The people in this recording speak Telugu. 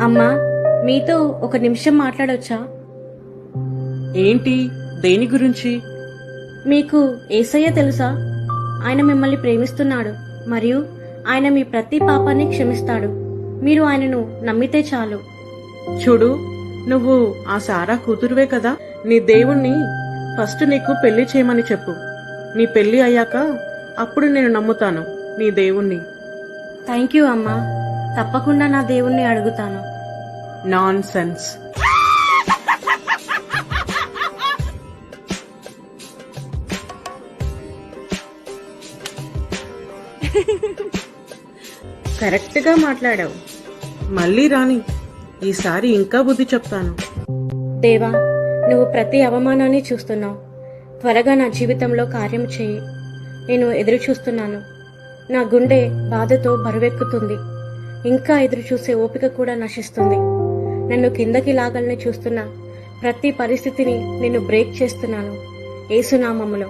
అమ్మా, మీతో ఒక నిమిషం మాట్లాడొచ్చా? ఏంటి? దేని గురించి? మీకు యేసయ్య తెలుసా? ఆయన మిమ్మల్ని ప్రేమిస్తున్నాడు మరియు ఆయన మీ ప్రతి పాపాన్ని క్షమిస్తాడు. మీరు ఆయనను నమ్మితే చాలు. చూడు, నువ్వు ఆ సారా కూతురువే కదా. నీ దేవుణ్ణి ఫస్ట్ నీకు పెళ్లి చేయమని చెప్పు. నీ పెళ్లి అయ్యాక అప్పుడు నేను నమ్ముతాను నీ దేవుణ్ణి. థ్యాంక్ యూ అమ్మా, తప్పకుండా నా దేవుణ్ణి అడుగుతాను. Non sense. కరెక్ట్ గా మాట్లాడావు. మళ్ళీ రాని, ఈసారి ఇంకా బుద్ధి చెప్తాను. దేవా, నువ్వు ప్రతి అవమానాన్ని చూస్తున్నావు. త్వరగా నా జీవితంలో కార్యం చేయి. నేను ఎదురు చూస్తున్నాను. నా గుండె బాధతో బరువెక్కుతుంది. ఇంకా ఎదురు చూసే ఓపిక కూడా నశిస్తుంది. నన్ను కిందకి లాగాలని చూస్తున్న ప్రతి పరిస్థితిని నేను బ్రేక్ చేస్తున్నాను యేసు నామములో.